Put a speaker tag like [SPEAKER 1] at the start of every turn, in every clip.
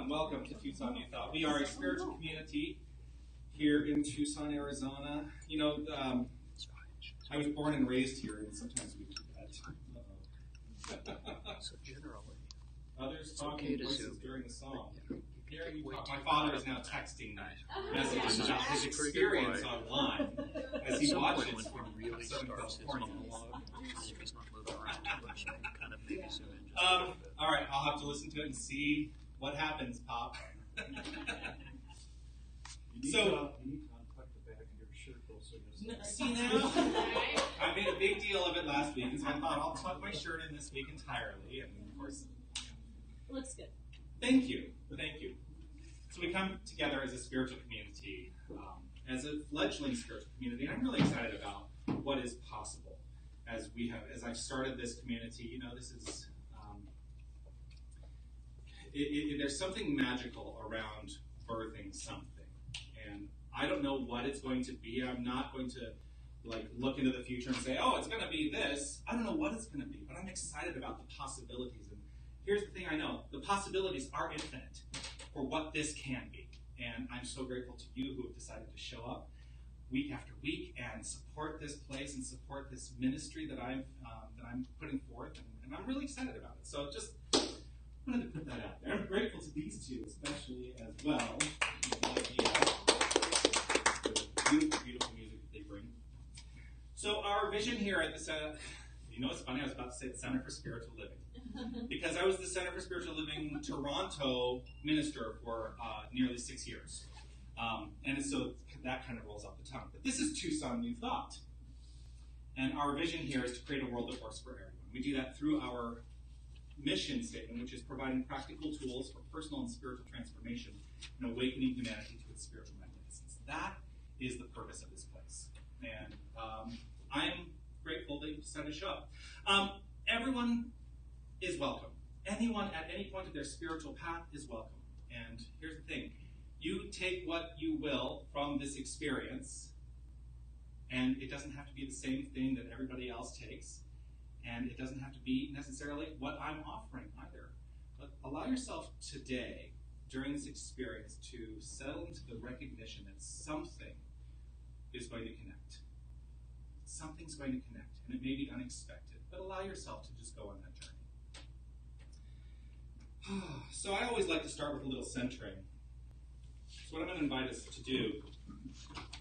[SPEAKER 1] Welcome to Tucson, Utah. We are a spiritual community here in Tucson, Arizona. You know, I was born and raised here, and sometimes we do that.
[SPEAKER 2] So generally,
[SPEAKER 1] others talking voices during the song. Hearing you talk. My father is now texting messages about his experience online as he watches
[SPEAKER 2] when he really starts his monologue, if he's not moving around too much, kind of maybe zoom in just a little bit.
[SPEAKER 1] All right, I'll have to listen to it and see what happens, Pop.
[SPEAKER 3] You need to untuck the back of your shirt closer.
[SPEAKER 1] See now? I made a big deal of it last week, and so I thought I'll tuck my shirt in this week entirely, and of course...
[SPEAKER 4] Looks good.
[SPEAKER 1] Thank you. Thank you. So we come together as a spiritual community, as a fledgling spiritual community, and I'm really excited about what is possible as I've started this community. You know, this is... there's something magical around birthing something, and I don't know what it's going to be. I'm not going to look into the future and say, oh, it's going to be this. I don't know what it's going to be, but I'm excited about the possibilities. And here's the thing I know. The possibilities are infinite for what this can be, and I'm so grateful to you who have decided to show up week after week and support this place and support this ministry that I'm putting forth, and I'm really excited about it. So just wanted to put that out there. I'm grateful to these two, especially as well. The beautiful, beautiful music that they bring. So our vision here at the Center, you know, it's funny. I was about to say the Center for Spiritual Living because I was the Center for Spiritual Living Toronto minister for nearly 6 years, and so that kind of rolls off the tongue. But this is Tucson New Thought, and our vision here is to create a world that works for everyone. We do that through our mission statement, which is providing practical tools for personal and spiritual transformation and awakening humanity to its spiritual magnificence. That is the purpose of this place. And I'm grateful that you decided to show up. Everyone is welcome. Anyone at any point of their spiritual path is welcome. And here's the thing. You take what you will from this experience, and it doesn't have to be the same thing that everybody else takes. And it doesn't have to be necessarily what I'm offering either. But allow yourself today, during this experience, to settle into the recognition that something is going to connect. Something's going to connect, and it may be unexpected, but allow yourself to just go on that journey. So I always like to start with a little centering. So what I'm going to invite us to do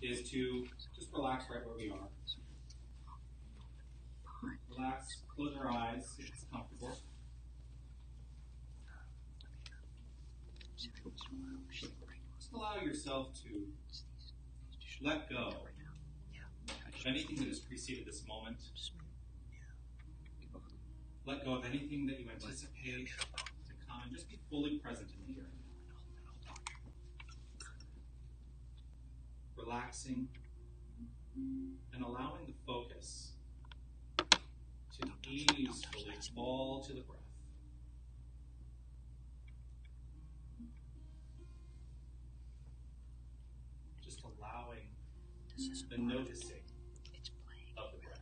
[SPEAKER 1] is to just relax right where we are. Relax, close our eyes if it's comfortable. Just allow yourself to let go of anything that has preceded this moment. Let go of anything that you anticipate to come. Just be fully present in the here. Relaxing and allowing the focus to easily fall to the breath. Just allowing the noticing of the breath.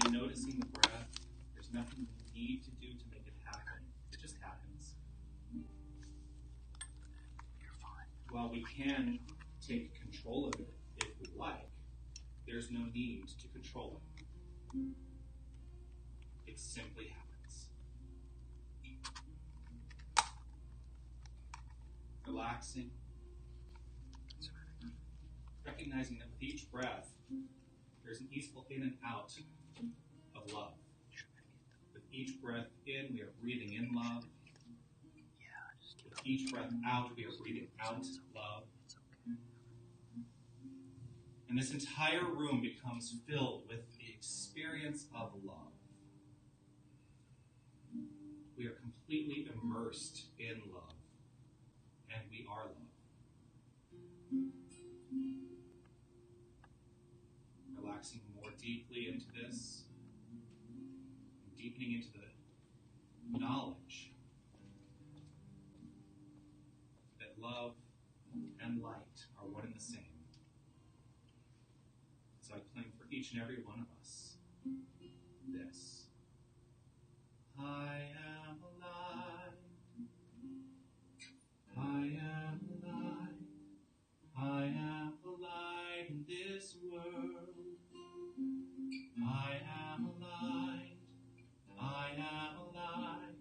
[SPEAKER 1] In noticing the breath, there's nothing you need to do to make it happen. It just happens. While we can take control of it if we like, there's no need to control it. It simply happens. Relaxing. Recognizing that with each breath, there's an easeful in and out of love. With each breath in, we are breathing in love. With each breath out, we are breathing out love. And this entire room becomes filled with the experience of love. We are completely immersed in love. And we are love. Relaxing more deeply into this. Deepening into the knowledge that love and light are one and the same. So I claim for each and every one of us this. I am alive. I am alive. I am alive in this world. I am alive. I am alive.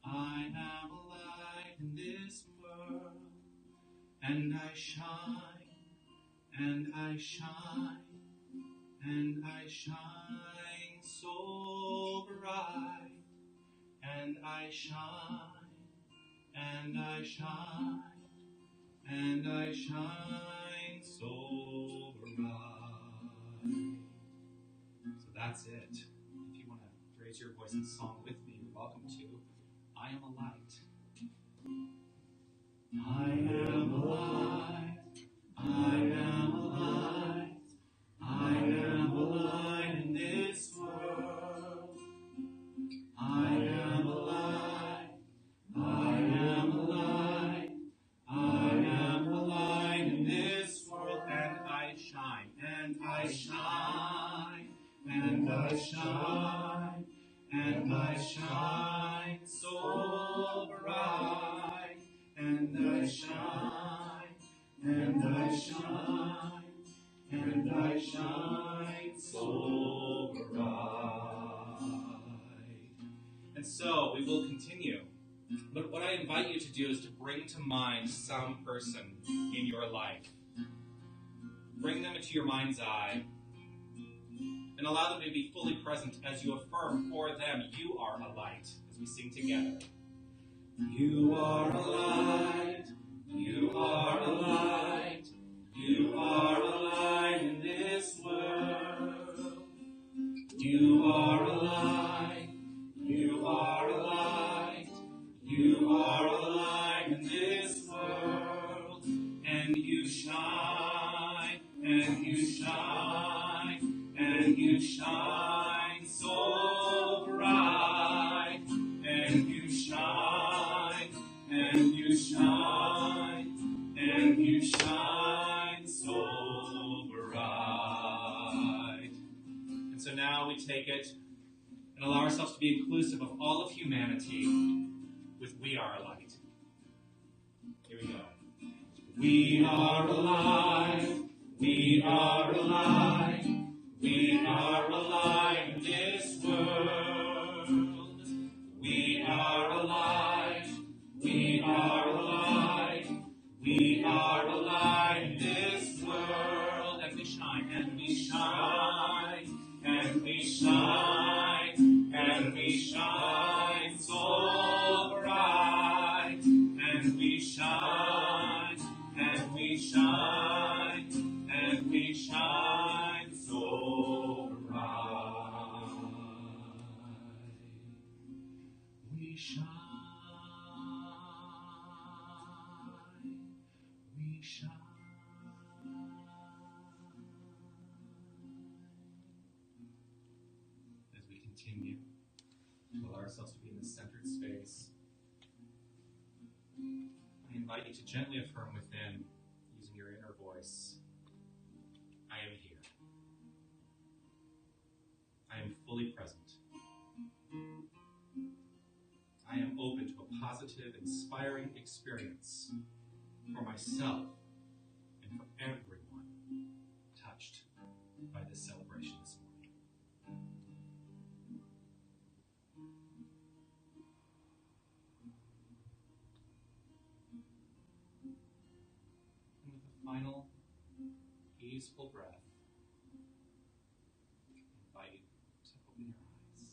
[SPEAKER 1] I am alive in this world. And I shine. And I shine. And I shine so bright, and I shine, and I shine, and I shine so bright. So that's it. If you want to raise your voice in song with me, you're welcome to. I am a light. I am alive. I am alive. I am alive in this world. I am alive. I am alive. I am alive in this world. And I shine. And I shine. And I shine. And I shine so bright. And I shine. And I shine. And I shine so bright. And so we will continue. But what I invite you to do is to bring to mind some person in your life. Bring them into your mind's eye. And allow them to be fully present as you affirm for them, you are a light, as we sing together. You are a light. You are a light. You are a light in this world. You are a light. You are a light. You are a light in this world. And you shine, and you shine, and you shine so bright. And you shine, and you shine, and you shine so bright. And so now we take it and allow ourselves to be inclusive of all of humanity with We Are a Light. Here we go. We are alive. We are alive. We are alive in this world. We are alive. We are alive. we shine so bright, and we shine, and we shine, and we shine so bright. We shine, we shine. As we continue to allow ourselves to be in this centered space, I invite you to gently affirm within, using your inner voice, I am here. I am fully present. I am open to a positive, inspiring experience for myself and for everyone touched by this celebration this morning. And with a final easeful breath, I invite you to open your eyes.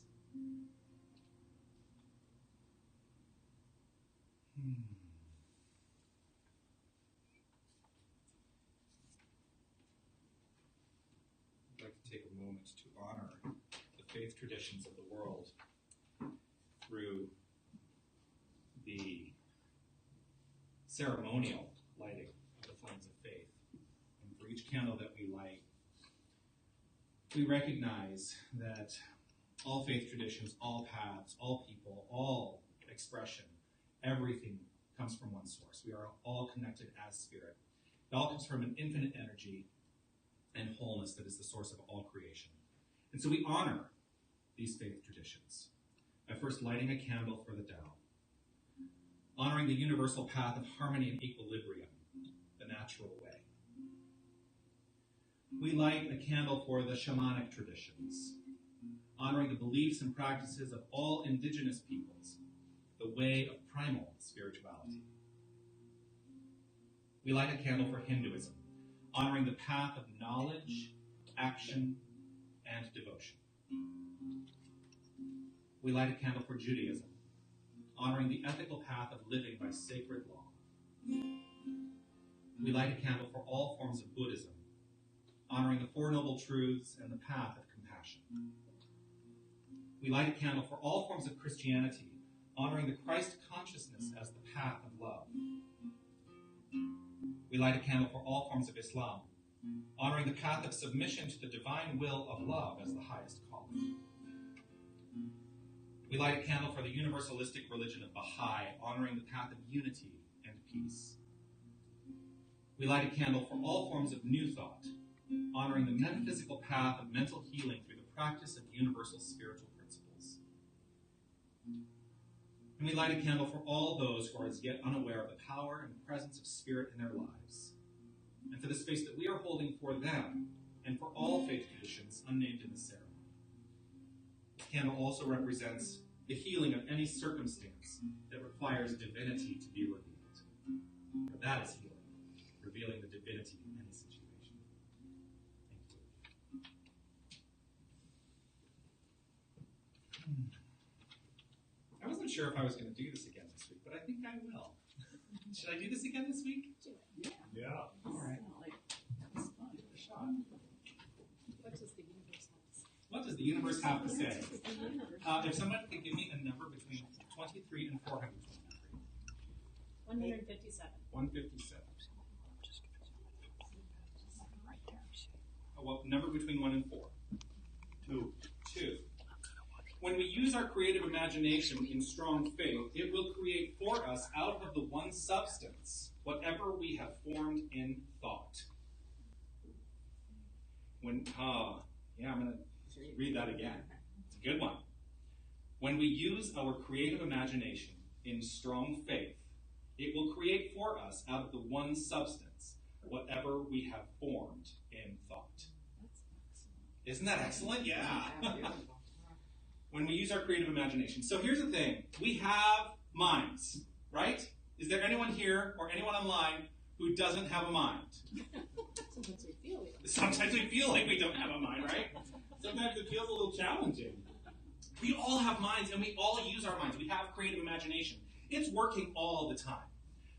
[SPEAKER 1] I'd like to take a moment to honor the faith traditions of the world through the ceremonial lighting of the flames of faith. And for each candle that we light, we recognize that all faith traditions, all paths, all people, all expression, everything comes from one source. We are all connected as spirit. It all comes from an infinite energy and wholeness that is the source of all creation. And so we honor these faith traditions by first lighting a candle for the Tao, honoring the universal path of harmony and equilibrium, the natural way. We light a candle for the shamanic traditions, honoring the beliefs and practices of all indigenous peoples, the way of primal spirituality. We light a candle for Hinduism, honoring the path of knowledge, action, and devotion. We light a candle for Judaism, honoring the ethical path of living by sacred law. We light a candle for all forms of Buddhism, honoring the Four Noble Truths and the path of compassion. We light a candle for all forms of Christianity, honoring the Christ consciousness as the path of love. We light a candle for all forms of Islam, honoring the path of submission to the divine will of love as the highest calling. We light a candle for the universalistic religion of Baha'i, honoring the path of unity and peace. We light a candle for all forms of New Thought, honoring the metaphysical path of mental healing through the practice of universal spiritual principles. And we light a candle for all those who are as yet unaware of the power and presence of spirit in their lives, and for the space that we are holding for them and for all faith traditions unnamed in the ceremony. The candle also represents the healing of any circumstance that requires divinity to be revealed. For that is healing, revealing the divinity in any situation. Thank you. I wasn't sure if I was going to do this again this week, but I think I will. Should I do this again this week?
[SPEAKER 4] Do it.
[SPEAKER 3] Yeah.
[SPEAKER 1] All right.
[SPEAKER 4] That was fun.
[SPEAKER 1] Give it a shot.
[SPEAKER 4] What does the universe have to say?
[SPEAKER 1] What does the universe have to say? If someone could give me a number between 23 and 423.
[SPEAKER 4] 157.
[SPEAKER 1] 157. What number between 1 and 4?
[SPEAKER 3] 2.
[SPEAKER 1] 2. When we use our creative imagination in strong faith, it will create for us out of the one substance whatever we have formed in thought. I'm going to read that again. It's a good one. When we use our creative imagination in strong faith, it will create for us out of the one substance whatever we have formed in thought.
[SPEAKER 4] That's excellent.
[SPEAKER 1] Isn't that excellent? Yeah. When we use our creative imagination. So here's the thing. We have minds, right? Is there anyone here or anyone online who doesn't have a mind?
[SPEAKER 4] Sometimes we feel it.
[SPEAKER 1] Sometimes we feel like we don't have a mind, right? Sometimes it feels a little challenging. We all have minds, and we all use our minds. We have creative imagination. It's working all the time,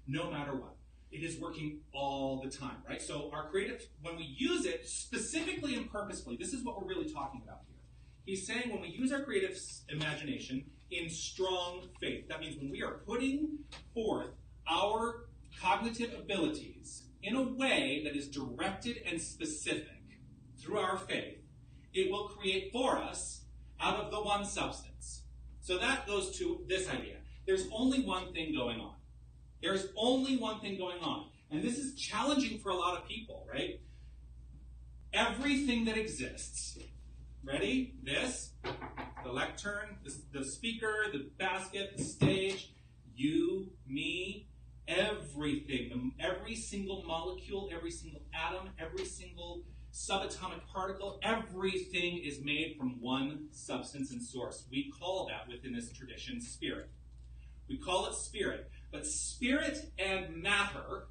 [SPEAKER 1] no matter what. It is working all the time, right? So our creative, when we use it specifically and purposefully, this is what we're really talking about here. He's saying when we use our creative imagination in strong faith, that means when we are putting forth our cognitive abilities in a way that is directed and specific through our faith, it will create for us out of the one substance. So that goes to this idea. There's only one thing going on. There's only one thing going on. And this is challenging for a lot of people, right? Everything that exists. Ready? This, the lectern, the speaker, the basket, the stage, you, me, everything. Every single molecule, every single atom, every single subatomic particle, everything is made from one substance and source. We call that within this tradition spirit. We call it spirit. But spirit and matter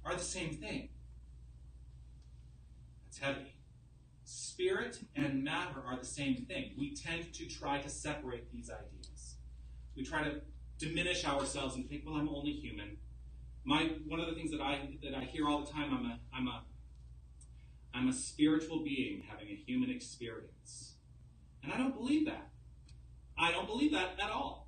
[SPEAKER 1] are the same thing. That's heavy. Spirit and matter are the same thing. We tend to try to separate these ideas. We try to diminish ourselves and think, well, I'm only human. One of the things that I hear all the time, I'm a spiritual being having a human experience. And I don't believe that. I don't believe that at all.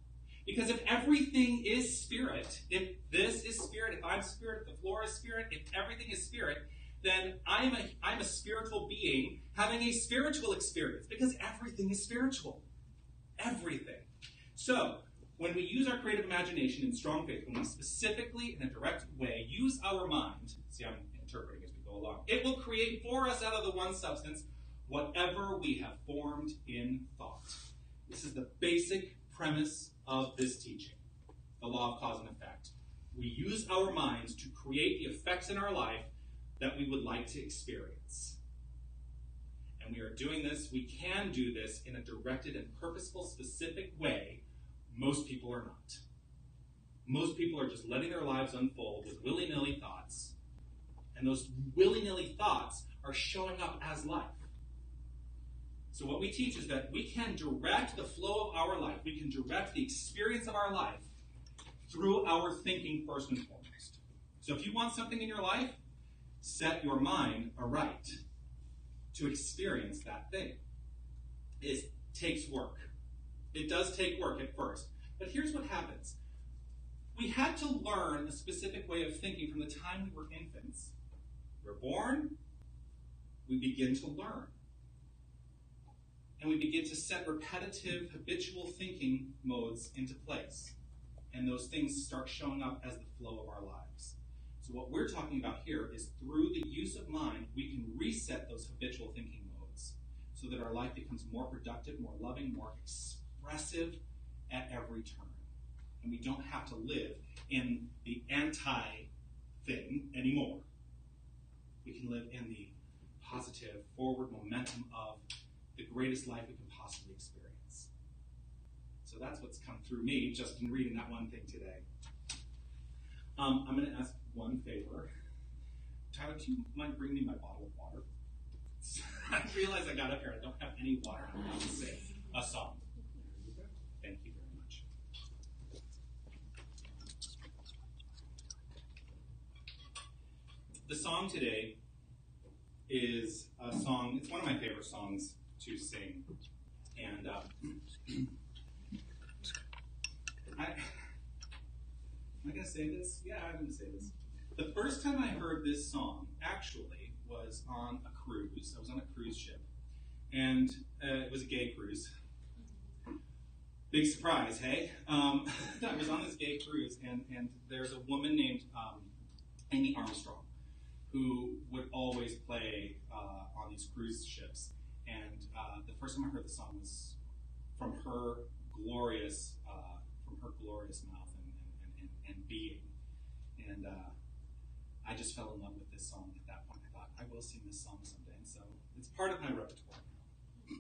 [SPEAKER 1] Because if everything is spirit, if this is spirit, if I'm spirit, if the floor is spirit, if everything is spirit, then I'm a spiritual being having a spiritual experience. Because everything is spiritual. Everything. So, when we use our creative imagination in strong faith, when we specifically, in a direct way, use our mind, see, I'm interpreting as we go along, it will create for us out of the one substance whatever we have formed in thought. This is the basic premise of this teaching, the law of cause and effect. We use our minds to create the effects in our life that we would like to experience. And we are doing this, we can do this in a directed and purposeful, specific way. Most people are not. Most people are just letting their lives unfold with willy-nilly thoughts. And those willy-nilly thoughts are showing up as life. So what we teach is that we can direct the flow of our life. We can direct the experience of our life through our thinking first and foremost. So if you want something in your life, set your mind aright to experience that thing. It takes work. It does take work at first. But here's what happens. We had to learn a specific way of thinking from the time we were infants. We're born, we begin to learn. And we begin to set repetitive, habitual thinking modes into place. And those things start showing up as the flow of our lives. So what we're talking about here is through the use of mind, we can reset those habitual thinking modes so that our life becomes more productive, more loving, more expressive at every turn. And we don't have to live in the anti-thing anymore. We can live in the positive, forward momentum of the greatest life we can possibly experience. So that's what's come through me just in reading that one thing today. I'm going to ask one favor. Tyler, do you mind bringing me my bottle of water? I realize I got up here, I don't have any water. I'm about to sing a song. Thank you very much. The song today is a song, it's one of my favorite songs to sing. And am I going to say this? Yeah, I'm going to say this. The first time I heard this song, actually, was on a cruise. I was on a cruise ship. And it was a gay cruise. Big surprise, hey? I was on this gay cruise, and there's a woman named Amy Armstrong who would always play on these cruise ships. And the first time I heard the song was from her glorious mouth and being. And I just fell in love with this song at that point. I thought, I will sing this song someday. And so it's part of my repertoire now.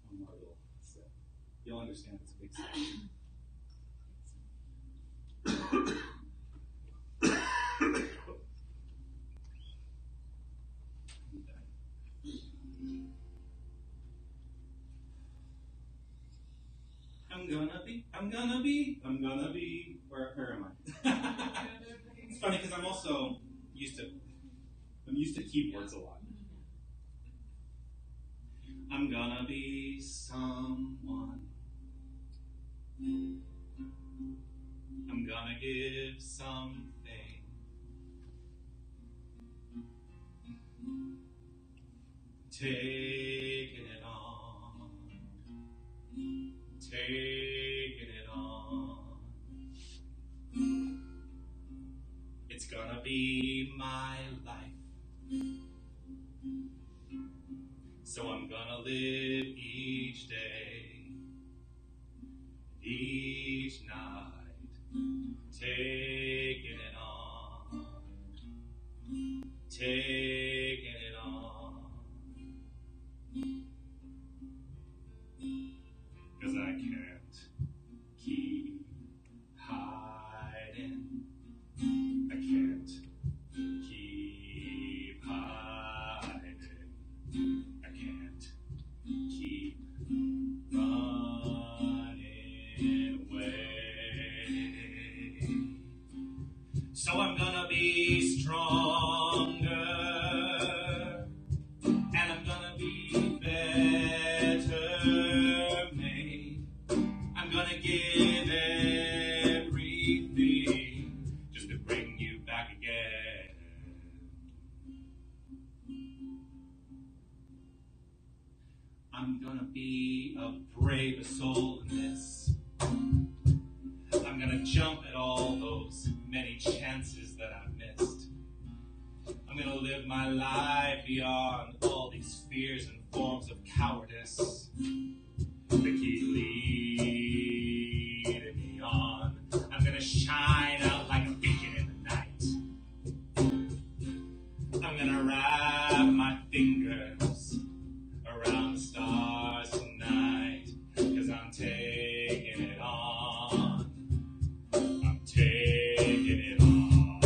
[SPEAKER 1] One more little sip. You'll understand it's a big song. I'm gonna be. Where am I? It's funny because I'm also used to keyboards a lot. I'm gonna be someone. I'm gonna give something. Taking it on. Taking it on. It's gonna be my life. So I'm gonna live each day, each night, taking it on, taking it on. 'Cause I can't keep hiding. I can't keep hiding. I can't keep running away. So I'm gonna be stronger, and I'm gonna be better made. I'm gonna give everything just to bring you back again. I'm gonna be a brave soul in this. I'm gonna jump at all those many chances that I've missed. I'm gonna live my life beyond all these fears and forms of cowardice that keep leading me on. I'm gonna shine out like a beacon in the night. I'm gonna wrap my fingers around the stars tonight, 'cause I'm taking it on. I'm taking it on.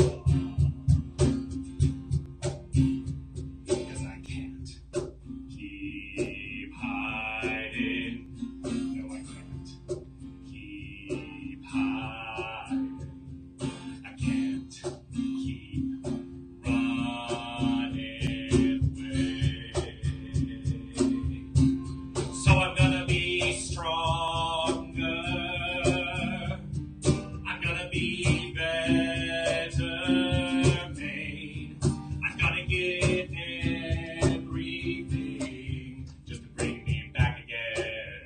[SPEAKER 1] 'Cause I can't keep hiding. No, I can't keep hiding. I can't keep running away. So I'm gonna be stronger. I'm gonna be better made. I'm gonna give everything just to bring me back again.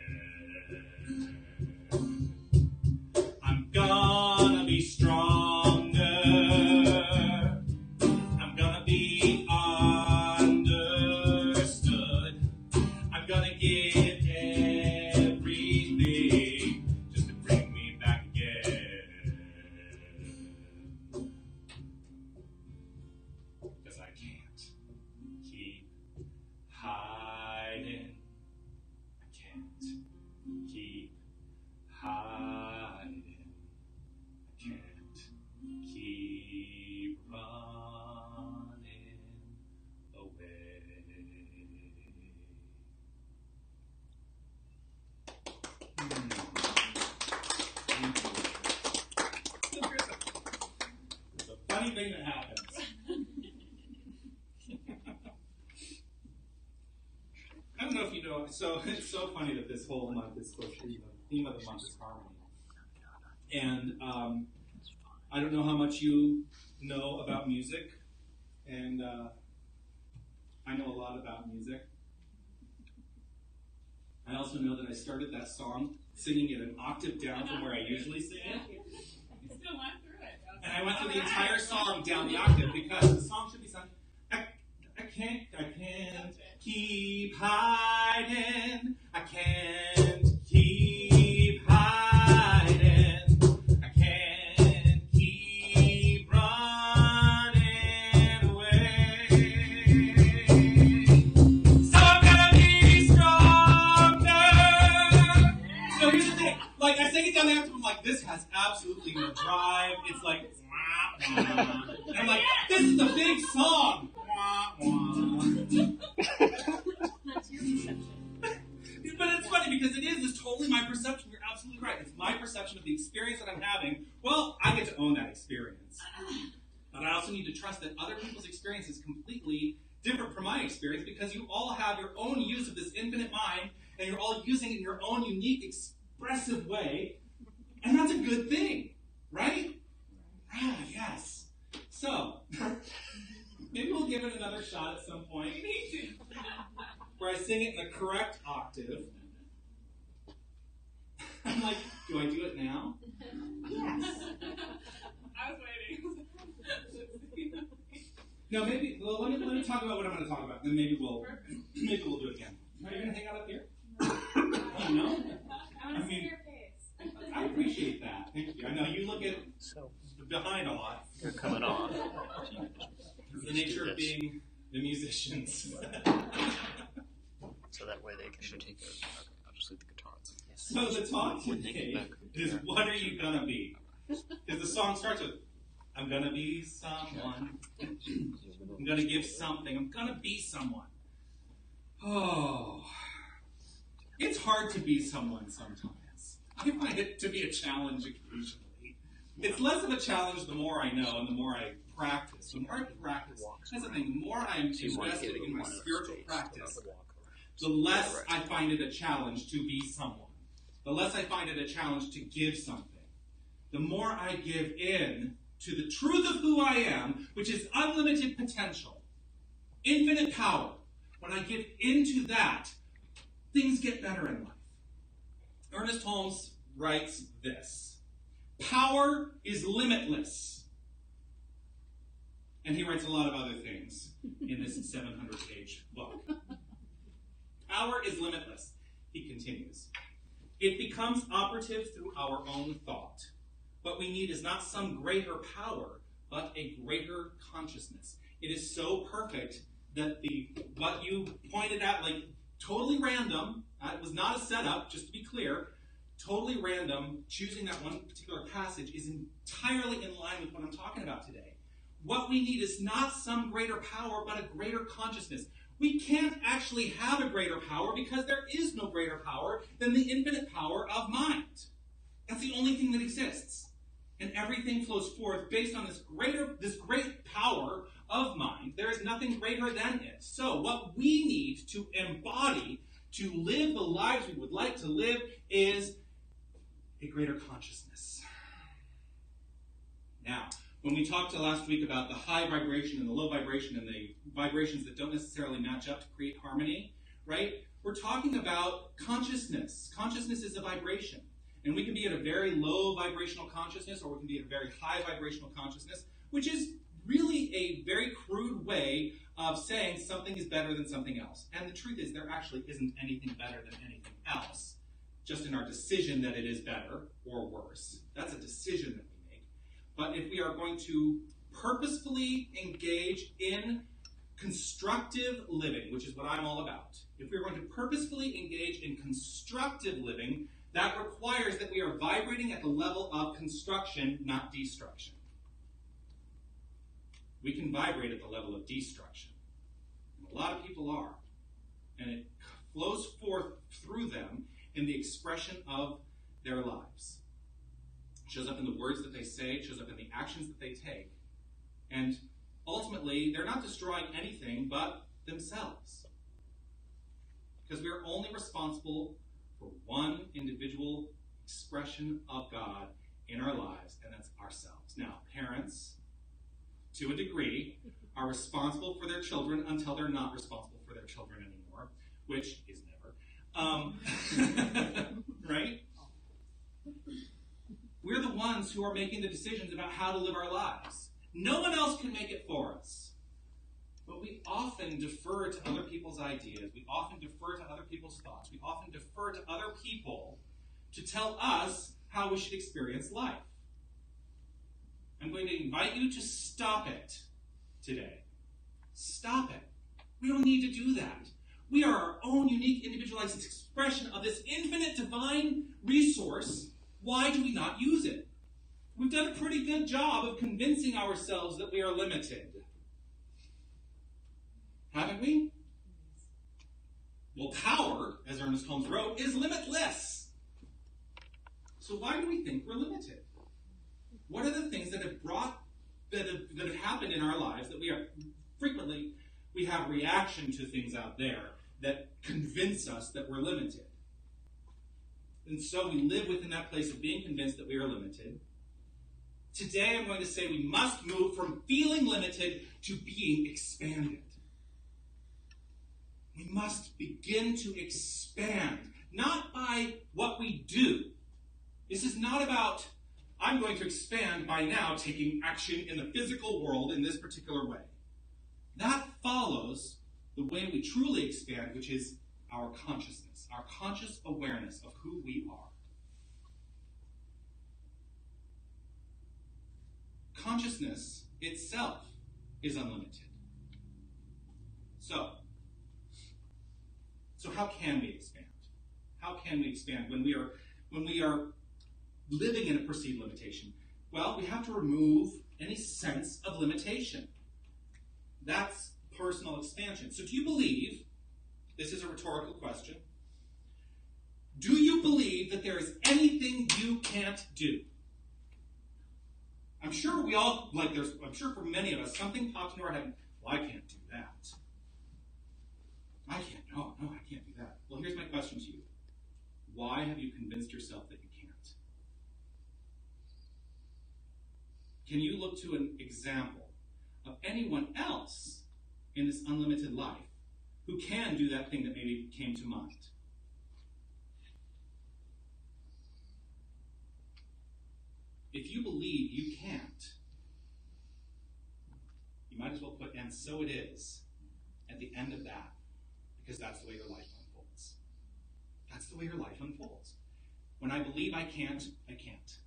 [SPEAKER 1] I'm gonna be stronger. I'm gonna be understood. I'm gonna give everything just to bring me back again. 'Cause I can't keep hiding. I can't keep hiding. I can't keep running away. It's a funny thing that happens. I don't know if you know, so it's so funny that this whole month is supposed to be, the theme of the month is harmony. And I don't know how much you know about music, and I know a lot about music. I also know that I started that song singing it an octave down from where I usually sing it.
[SPEAKER 5] You still went through it.
[SPEAKER 1] And I went through the entire song down the octave because the song should be sung. I can't keep hiding. I can't keep hiding. I can't keep running away. So I'm gonna be stronger. So here's the thing. Like, I sing it down the octave, I'm like, this has absolutely no drive. It's like, and I'm like, this is a big song.
[SPEAKER 5] That's your perception.
[SPEAKER 1] But it's funny because it is. It's totally my perception. You're absolutely right. It's my perception of the experience that I'm having. Well, I get to own that experience. But I also need to trust that other people's experience is completely different from my experience because you all have your own use of this infinite mind and you're all using it in your own unique, expressive way. And that's a good thing, right? Ah, yes. So, maybe we'll give it another shot at some point where I sing it in the correct octave. I'm like, do I do it now?
[SPEAKER 5] Yes. I was waiting.
[SPEAKER 1] No, maybe. Well, let me talk about what I'm going to talk about. Then maybe we'll do it again. Are you going to hang out up here? Oh, no.
[SPEAKER 5] I want to see your face.
[SPEAKER 1] I appreciate that. Thank you. I know you look at
[SPEAKER 2] So
[SPEAKER 1] behind a lot.
[SPEAKER 2] you're coming off. So you can
[SPEAKER 1] It's the
[SPEAKER 2] just
[SPEAKER 1] nature
[SPEAKER 2] do
[SPEAKER 1] of
[SPEAKER 2] this.
[SPEAKER 1] being the musicians.
[SPEAKER 2] So that way they can take it. Okay, I'll just leave the guitar.
[SPEAKER 1] So the talk
[SPEAKER 2] When they
[SPEAKER 1] today
[SPEAKER 2] get back
[SPEAKER 1] is
[SPEAKER 2] there.
[SPEAKER 1] what are you gonna be? Because the song starts with, I'm gonna be someone. I'm gonna give something. I'm gonna be someone. Oh, it's hard to be someone sometimes. I find it to be a challenge occasionally. It's less of a challenge the more I know and the more I practice. The more I practice, that's the thing, the more I'm
[SPEAKER 2] So you want to
[SPEAKER 1] invested
[SPEAKER 2] give it
[SPEAKER 1] in my
[SPEAKER 2] one of
[SPEAKER 1] spiritual
[SPEAKER 2] space,
[SPEAKER 1] practice,
[SPEAKER 2] not the walk around.
[SPEAKER 1] the less
[SPEAKER 2] Right.
[SPEAKER 1] I find it a challenge to be someone. The less I find it a challenge to give something. The more I give in to the truth of who I am, which is unlimited potential, infinite power. When I give into that, things get better in life. Ernest Holmes writes this: power is limitless. And he writes a lot of other things in this 700-page book. Power is limitless. He continues. It becomes operative through our own thought. What we need is not some greater power, but a greater consciousness. It is so perfect that what you pointed out, like totally random, it was not a setup, just to be clear, totally random, choosing that one particular passage is entirely in line with what I'm talking about today. What we need is not some greater power, but a greater consciousness. We can't actually have a greater power because there is no greater power than the infinite power of mind. That's the only thing that exists. And everything flows forth based on this great power of mind. There is nothing greater than it. So what we need to embody to live the lives we would like to live is a greater consciousness. Now, when we talked last week about the high vibration and the low vibration and the vibrations that don't necessarily match up to create harmony, right? We're talking about consciousness. Consciousness is a vibration. And we can be at a very low vibrational consciousness or we can be at a very high vibrational consciousness, which is really a very crude way of saying something is better than something else. And the truth is there actually isn't anything better than anything else, just in our decision that it is better or worse. That's a decision that we make. But if we are going to purposefully engage in constructive living, which is what I'm all about, if we're going to purposefully engage in constructive living, that requires that we are vibrating at the level of construction, not destruction. We can vibrate at the level of destruction. And a lot of people are. And it flows forth through them in the expression of their lives. It shows up in the words that they say, it shows up in the actions that they take. And ultimately, they're not destroying anything but themselves. Because we are only responsible for one individual expression of God in our lives, and that's ourselves. Now, parents, to a degree, are responsible for their children until they're not responsible for their children anymore, which is never. Right? We're the ones who are making the decisions about how to live our lives. No one else can make it for us. But we often defer to other people's ideas. We often defer to other people's thoughts. We often defer to other people to tell us how we should experience life. I'm going to invite you to stop it today. Stop it. We don't need to do that. We are our own unique, individualized expression of this infinite divine resource. Why do we not use it? We've done a pretty good job of convincing ourselves that we are limited. Haven't we? Well, power, as Ernest Holmes wrote, is limitless. So why do we think we're limited? What are the things that have happened in our lives that we have reaction to things out there that convince us that we're limited? And so we live within that place of being convinced that we are limited. Today I'm going to say we must move from feeling limited to being expanded. We must begin to expand, not by what we do. This is not about, I'm going to expand by now taking action in the physical world in this particular way. That follows the way we truly expand, which is our consciousness, our conscious awareness of who we are. Consciousness itself is unlimited. So how can we expand? How can we expand when we are living in a perceived limitation? Well, we have to remove any sense of limitation. That's personal expansion. So do you believe, this is a rhetorical question, do you believe that there is anything you can't do? I'm sure I'm sure for many of us, something pops into our head, well, I can't do that. No, I can't do that. Well, here's my question to you. Why have you convinced yourself that you can't? Can you look to an example of anyone else in this unlimited life who can do that thing that maybe came to mind? If you believe you can't, you might as well put, and so it is, at the end of that, because that's the way your life unfolds. That's the way your life unfolds. When I believe I can't, I can't.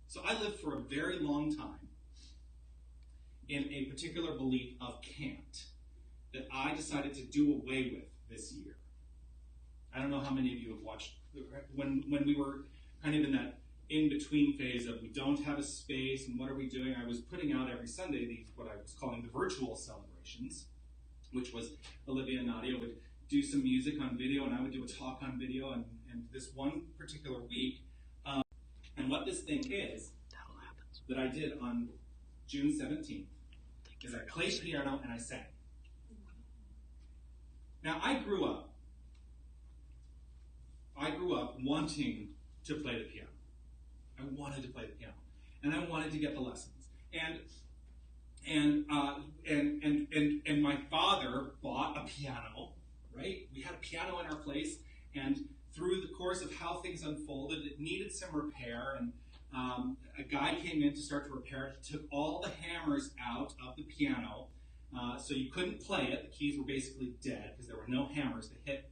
[SPEAKER 1] So I lived for a very long time in a particular belief of can't that I decided to do away with this year. I don't know how many of you have watched, when we were kind of in that in-between phase of we don't have a space and what are we doing, I was putting out every Sunday these, what I was calling the virtual celebrations, which was Olivia and Nadia would do some music on video and I would do a talk on video, and this one particular week, and what this thing is that I did on June 17th is I played piano and I sang. Now I grew up wanting to play the piano. I wanted to play the piano, and I wanted to get the lessons. And my father bought a piano. Right? We had a piano in our place, and through the course of how things unfolded, it needed some repair, and a guy came in to start to repair it. He took all the hammers out of the piano, so you couldn't play it. The keys were basically dead because there were no hammers to hit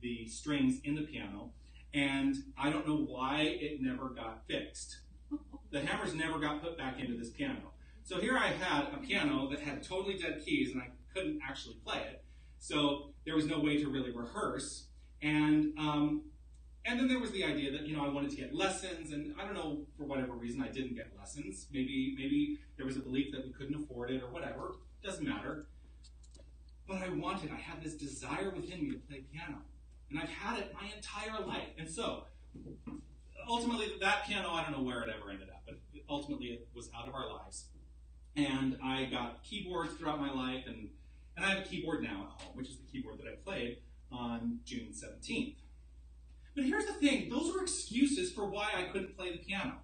[SPEAKER 1] the strings in the piano. And I don't know why it never got fixed. The hammers never got put back into this piano. So here I had a piano that had totally dead keys, and I couldn't actually play it. So there was no way to really rehearse. And then there was the idea that, I wanted to get lessons, and I don't know, for whatever reason, I didn't get lessons. Maybe there was a belief that we couldn't afford it or whatever. Doesn't matter. But I had this desire within me to play piano. And I've had it my entire life. And so, ultimately, that piano, I don't know where it ever ended up, but ultimately it was out of our lives. And I got keyboards throughout my life, and I have a keyboard now at home, which is the keyboard that I played on June 17th. But here's the thing, those were excuses for why I couldn't play the piano.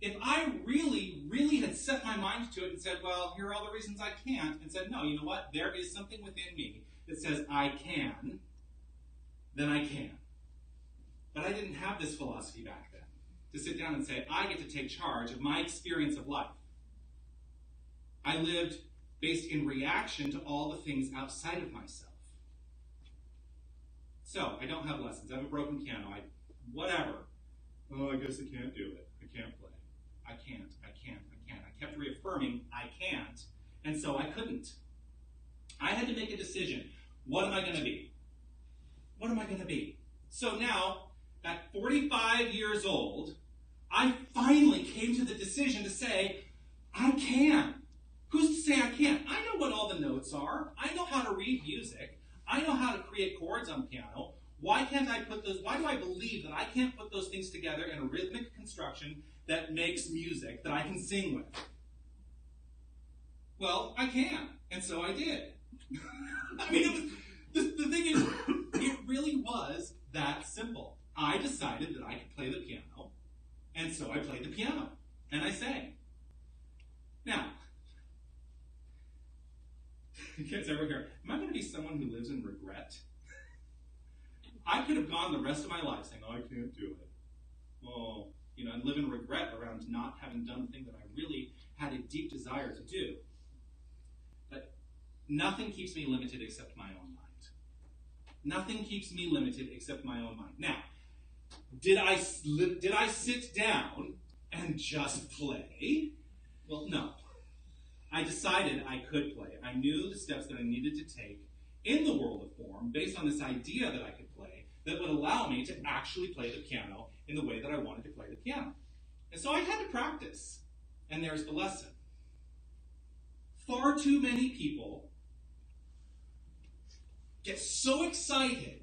[SPEAKER 1] If I really, really had set my mind to it and said, well, here are all the reasons I can't, and said, no, you know what, there is something within me that says I can, then I can. But I didn't have this philosophy back then, to sit down and say, I get to take charge of my experience of life. I lived based in reaction to all the things outside of myself. So, I don't have lessons. I have a broken piano. Whatever. Oh, I guess I can't do it. I can't play. I can't. I kept reaffirming I can't, and so I couldn't. I had to make a decision. What am I going to be? What am I going to be? So now, at 45 years old, I finally came to the decision to say, I can. Who's to say I can't? I know what all the notes are. I know how to read music. I know how to create chords on piano. Why do I believe that I can't put those things together in a rhythmic construction that makes music that I can sing with? Well, I can, and so I did. I mean, the thing is, it really was that simple. I decided that I could play the piano, and so I played the piano, and I sang. Now, you guys ever hear, am I going to be someone who lives in regret? I could have gone the rest of my life saying, oh, I can't do it. Well, and live in regret around not having done the thing that I really had a deep desire to do. But nothing keeps me limited except my own mind. Nothing keeps me limited except my own mind. Now, did I sit down and just play? Well, no. I decided I could play. I knew the steps that I needed to take in the world of form based on this idea that I could play that would allow me to actually play the piano in the way that I wanted to play the piano. And so I had to practice. And there's the lesson. Far too many people get so excited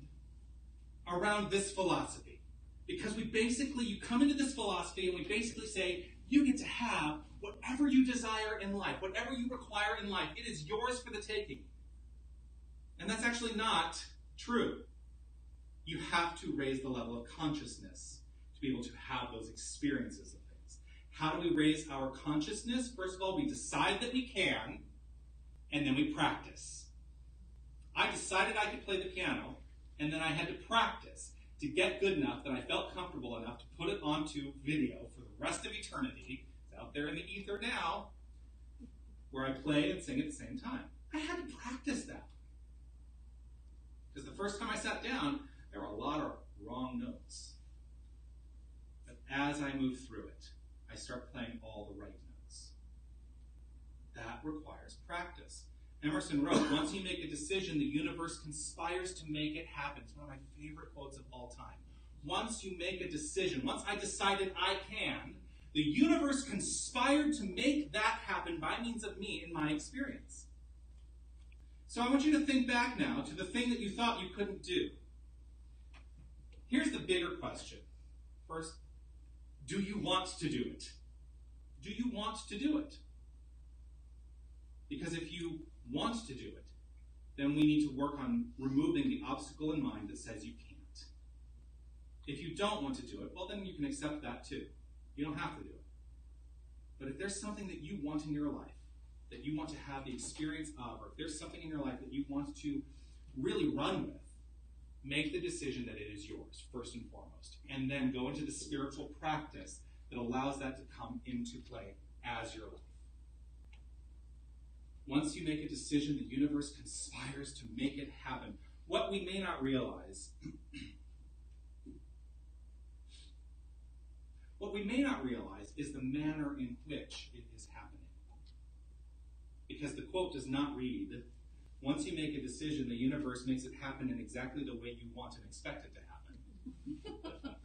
[SPEAKER 1] around this philosophy because you come into this philosophy and we basically say, you get to have whatever you desire in life, whatever you require in life, it is yours for the taking. And that's actually not true. You have to raise the level of consciousness to be able to have those experiences of things. How do we raise our consciousness? First of all, we decide that we can, and then we practice. I decided I could play the piano, and then I had to practice to get good enough that I felt comfortable enough to put it onto video for the rest of eternity. It's out there in the ether now, where I play and sing at the same time. I had to practice that. Because the first time I sat down, there were a lot of wrong notes. But as I move through it, I start playing all the right notes. That requires practice. Emerson wrote, once you make a decision, the universe conspires to make it happen. It's one of my favorite quotes of all time. Once you make a decision, once I decided I can, the universe conspired to make that happen by means of me in my experience. So I want you to think back now to the thing that you thought you couldn't do. Here's the bigger question. First, do you want to do it? Do you want to do it? Because if you want to do it, then we need to work on removing the obstacle in mind that says you can't. If you don't want to do it, well, then you can accept that too. You don't have to do it. But if there's something that you want in your life, that you want to have the experience of, or if there's something in your life that you want to really run with, make the decision that it is yours, first and foremost. And then go into the spiritual practice that allows that to come into play as your life. Once you make a decision, the universe conspires to make it happen. What we may not realize, is the manner in which it is happening. Because the quote does not read, once you make a decision, the universe makes it happen in exactly the way you want and expect it to happen.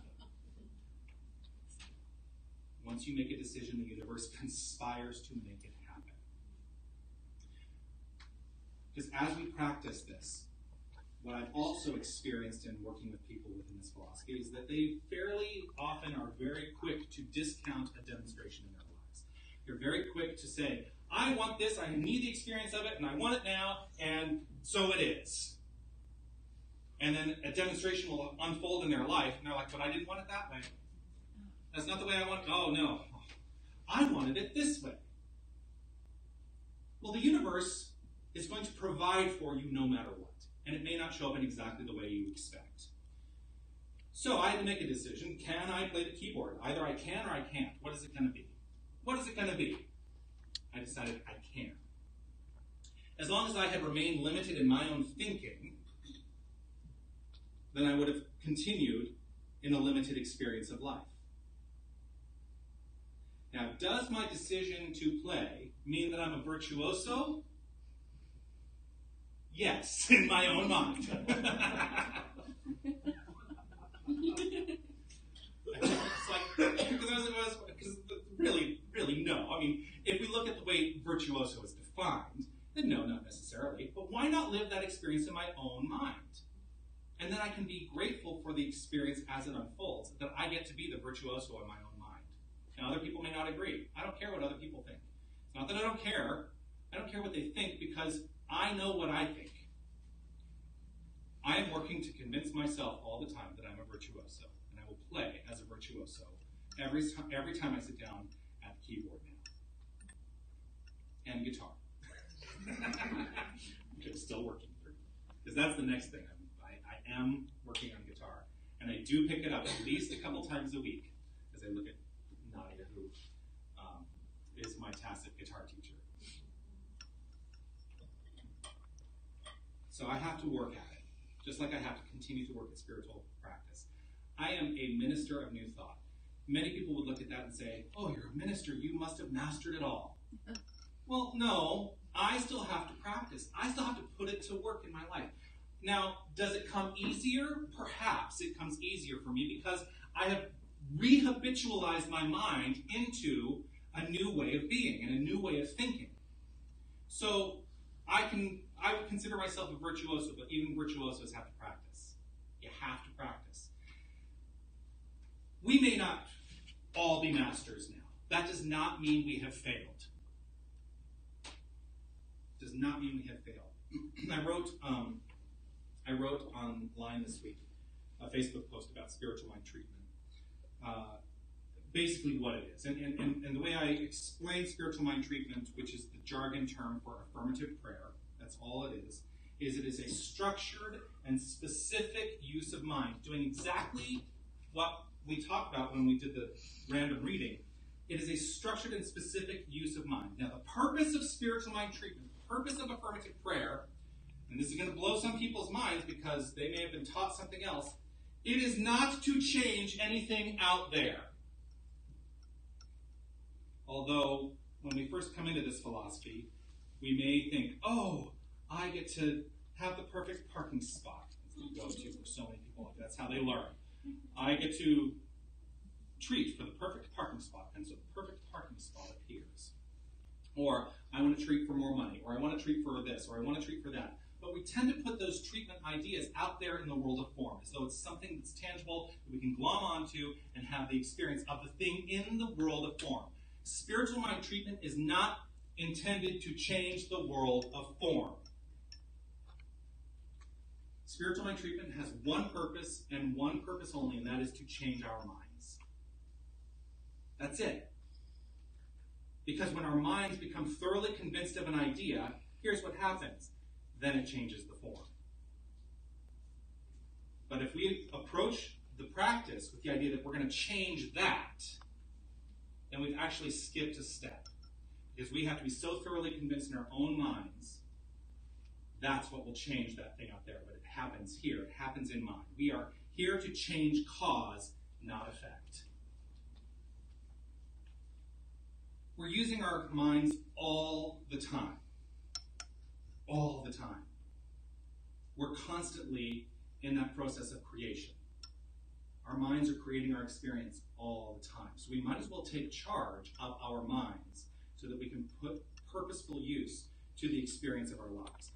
[SPEAKER 1] Once you make a decision, the universe conspires to make it happen. Because as we practice this, what I've also experienced in working with people within this philosophy is that they fairly often are very quick to discount a demonstration in their lives. They're very quick to say, I want this, I need the experience of it, and I want it now, and so it is. And then a demonstration will unfold in their life, and they're like, but I didn't want it that way. That's not the way I want it. Oh, no. I wanted it this way. Well, the universe is going to provide for you no matter what. And it may not show up in exactly the way you expect. So I had to make a decision. Can I play the keyboard? Either I can or I can't. What is it going to be? What is it going to be? I decided I can. As long as I had remained limited in my own thinking, then I would have continued in a limited experience of life. Now, does my decision to play mean that I'm a virtuoso? Yes, in my own mind. It's like, because really, no. I mean, if we look at the way virtuoso is defined, then no, not necessarily. But why not live that experience in my own mind? And then I can be grateful the experience as it unfolds, that I get to be the virtuoso in my own mind. And other people may not agree. I don't care what other people think. It's not that I don't care. I don't care what they think because I know what I think. I am working to convince myself all the time that I'm a virtuoso, and I will play as a virtuoso every time I sit down at the keyboard now. And guitar. Which I'm still working through. Because that's the next thing. I am working on guitar. And I do pick it up at least a couple times a week as I look at Nadia, who is my tacit guitar teacher. So I have to work at it, just like I have to continue to work at spiritual practice. I am a minister of new thought. Many people would look at that and say, oh, you're a minister, you must have mastered it all. Well, no, I still have to practice. I still have to put it to work in my life. Now, does it come easier? Perhaps it comes easier for me because I have rehabitualized my mind into a new way of being and a new way of thinking. So I would consider myself a virtuoso, but even virtuosos have to practice. You have to practice. We may not all be masters now. That does not mean we have failed. Does not mean we have failed. I wrote online this week a Facebook post about spiritual mind treatment. Basically what it is. And the way I explain spiritual mind treatment, which is the jargon term for affirmative prayer, that's all it is it is a structured and specific use of mind, doing exactly what we talked about when we did the random reading. It is a structured and specific use of mind. Now, the purpose of spiritual mind treatment, the purpose of affirmative prayer, and this is going to blow some people's minds because they may have been taught something else, it is not to change anything out there. Although, when we first come into this philosophy, we may think, oh, I get to have the perfect parking spot. That's the go-to for so many people. That's how they learn. I get to treat for the perfect parking spot, and so the perfect parking spot appears. Or, I want to treat for more money, or I want to treat for this, or I want to treat for that. But we tend to put those treatment ideas out there in the world of form, as though it's something that's tangible that we can glom onto and have the experience of the thing in the world of form. Spiritual mind treatment is not intended to change the world of form. Spiritual mind treatment has one purpose and one purpose only, and that is to change our minds. That's it. Because when our minds become thoroughly convinced of an idea, here's what happens. Then it changes the form. But if we approach the practice with the idea that we're going to change that, then we've actually skipped a step. Because we have to be so thoroughly convinced in our own minds, that's what will change that thing out there. But it happens here. It happens in mind. We are here to change cause, not effect. We're using our minds all the time. All the time. We're constantly in that process of creation. Our minds are creating our experience all the time. So we might as well take charge of our minds so that we can put purposeful use to the experience of our lives.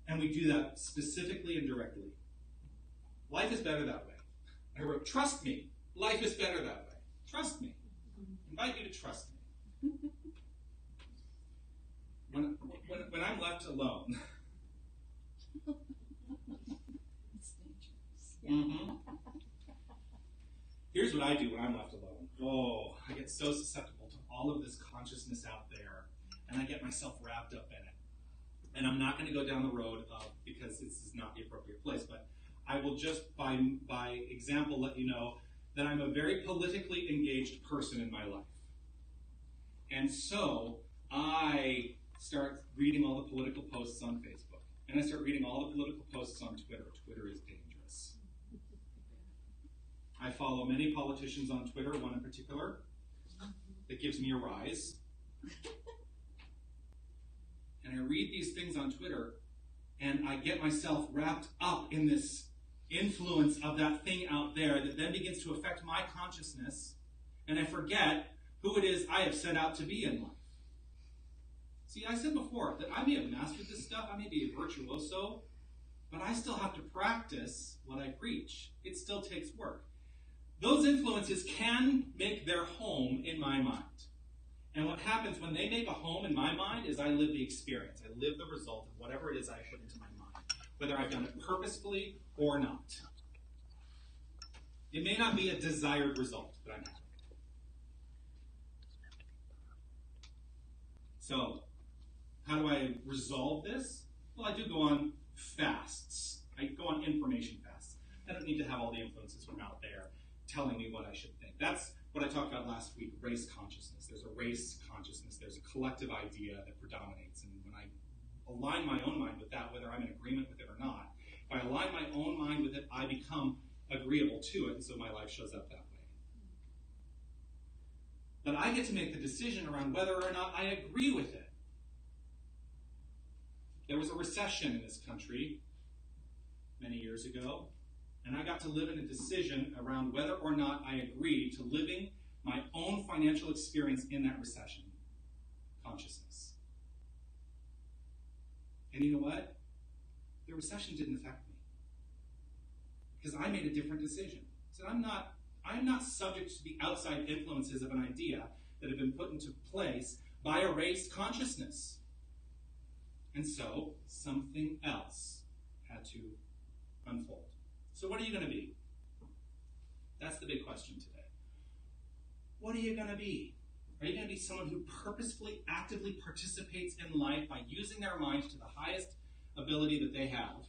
[SPEAKER 1] And we do that specifically and directly. Life is better that way. I wrote, trust me, life is better that way. Trust me. I invite you to trust me. When I'm left alone,
[SPEAKER 4] It's dangerous.
[SPEAKER 1] Here's what I do when I'm left alone. Oh, I get so susceptible to all of this consciousness out there, and I get myself wrapped up in it. And I'm not going to go down the road because this is not the appropriate place, but I will just, by example, let you know that I'm a very politically engaged person in my life. And so I start reading all the political posts on Facebook. And I start reading all the political posts on Twitter. Twitter is dangerous. I follow many politicians on Twitter, one in particular, that gives me a rise. And I read these things on Twitter, and I get myself wrapped up in this influence of that thing out there that then begins to affect my consciousness, and I forget who it is I have set out to be in life. See, I said before that I may have mastered this stuff, I may be a virtuoso, but I still have to practice what I preach. It still takes work. Those influences can make their home in my mind. And what happens when they make a home in my mind is I live the experience. I live the result of whatever it is I put into my mind, whether I've done it purposefully or not. It may not be a desired result, but I'm happy. So, how do I resolve this? Well, I do go on fasts. I go on information fasts. I don't need to have all the influences from out there telling me what I should think. That's what I talked about last week, race consciousness. There's a race consciousness. There's a collective idea that predominates. And when I align my own mind with that, whether I'm in agreement with it or not, if I align my own mind with it, I become agreeable to it, and so my life shows up that way. But I get to make the decision around whether or not I agree with it. There was a recession in this country many years ago, and I got to live in a decision around whether or not I agreed to living my own financial experience in that recession consciousness. And you know what? The recession didn't affect me, because I made a different decision. So I'm not subject to the outside influences of an idea that have been put into place by a race consciousness. And so something else had to unfold. So what are you going to be? That's the big question today. What are you going to be? Are you going to be someone who purposefully, actively participates in life by using their mind to the highest ability that they have,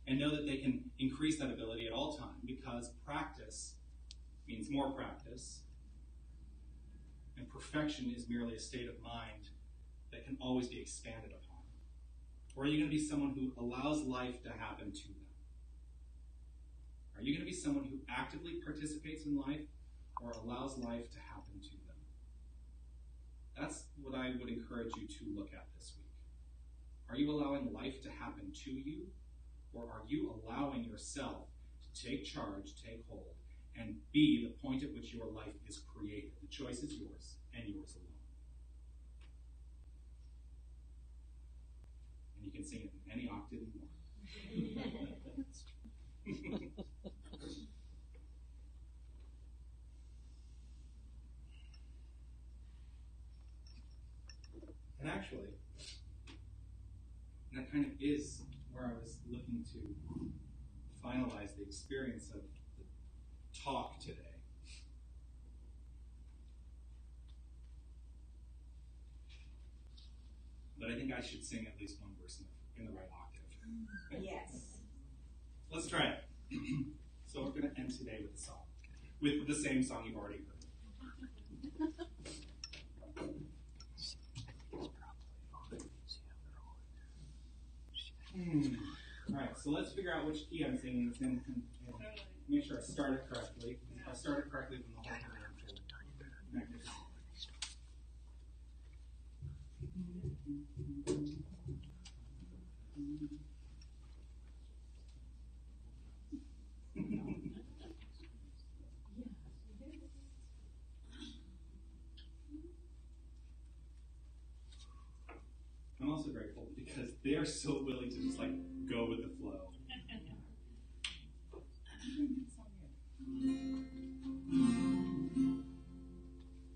[SPEAKER 1] and know that they can increase that ability at all times, because practice means more practice, and perfection is merely a state of mind that can always be expanded upon? Or are you going to be someone who allows life to happen to them? Are you going to be someone who actively participates in life, or allows life to happen to them? That's what I would encourage you to look at this week. Are you allowing life to happen to you, or are you allowing yourself to take charge, take hold, and be the point at which your life is created? The choice is yours, and yours alone. And you can sing it in any octave you want. And actually, that kind of is where I was looking to finalize the experience of the talk today. But I think I should sing at least one verse in the right octave.
[SPEAKER 4] Yes.
[SPEAKER 1] Let's try it. So we're going to end today with a song, with the same song you've already heard. All right, so let's figure out which key I'm singing this in, and make sure I start it correctly. If I start it correctly, then the whole thing will connect. I'm also grateful because they are so willing to just go with the flow.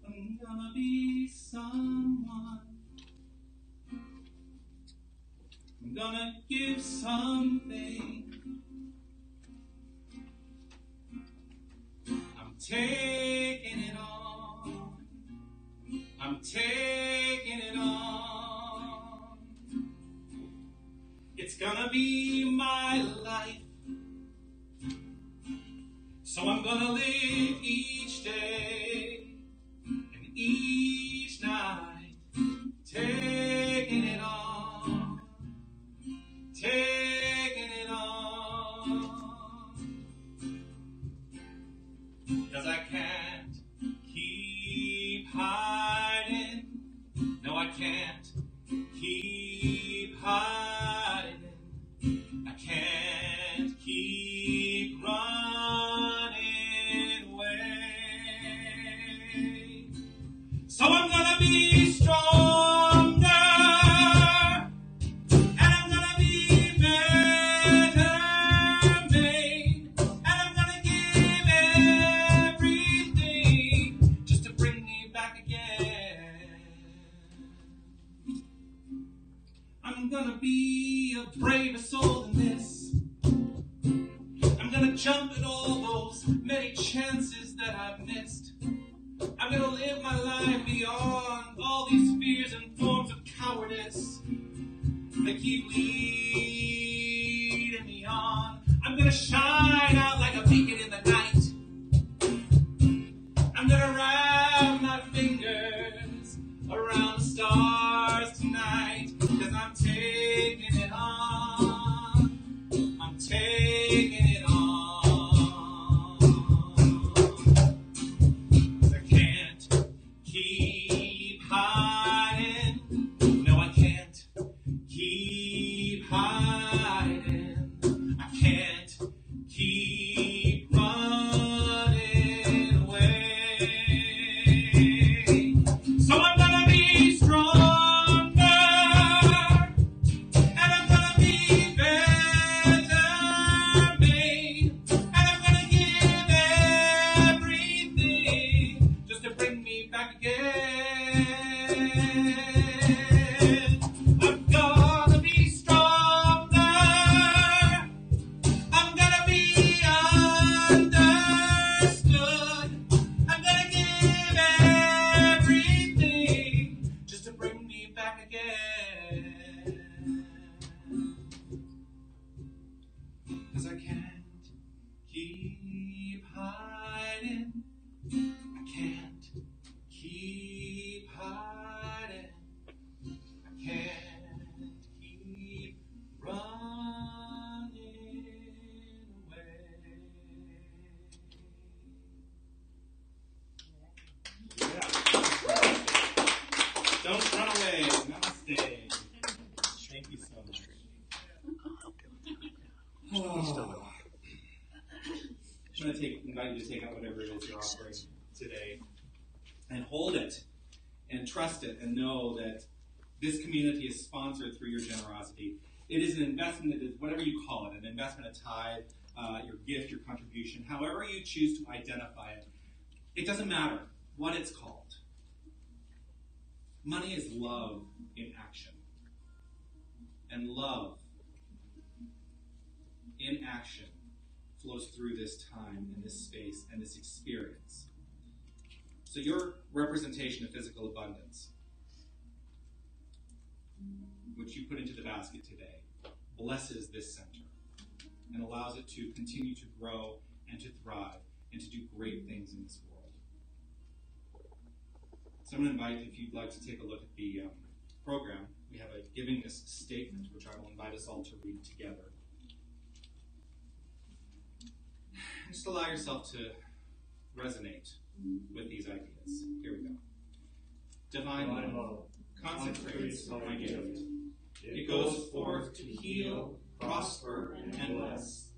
[SPEAKER 1] I'm gonna be someone. I'm gonna give something. I'm taking it on. I'm taking it on. It's gonna be my life. So I'm gonna live each day and each night, taking it on, taking it on. 'Cause I can't keep hiding. No, I can't keep hiding. I can't keep running away. So I'm gonna be stronger. many chances that I've missed. I'm gonna live my life beyond all these fears and forms of cowardice that keep leading me on. I'm gonna shine out like a beacon in the night. I'm gonna wrap my fingers around the stars tonight, 'cause I'm taking it on. I'm taking it on. I can't keep hiding. No, I can't keep hiding. I can't keep running away. So I'm gonna be stronger, and I'm gonna be better made, and I'm gonna give everything just to bring me back again. I'm gonna be stronger. I'm gonna be understood. I'm gonna give everything just to bring me back again. 'Cause I can't keep hiding. I can't keep hiding. I can't keep running away. Yeah. Don't run away. Namaste. Thank you so much. I'm going to invite you to take out whatever it is you're offering today and hold it and trust it and know that this community is sponsored through your generosity. It is an investment, it is whatever you call it, an investment, a tithe, your gift, your contribution, however you choose to identify it. It doesn't matter what it's called. Money is love in action. And love in action flows through this time and this space and this experience. So your representation of physical abundance, which you put into the basket today, blesses this center and allows it to continue to grow and to thrive and to do great things in this world. So I'm going to invite, if you'd like to take a look at the program, we have a giving us statement, which I will invite us all to read together. Just allow yourself to resonate with these ideas. Here we go. Divine love consecrates my gift. It goes forth to heal, prosper, and bless.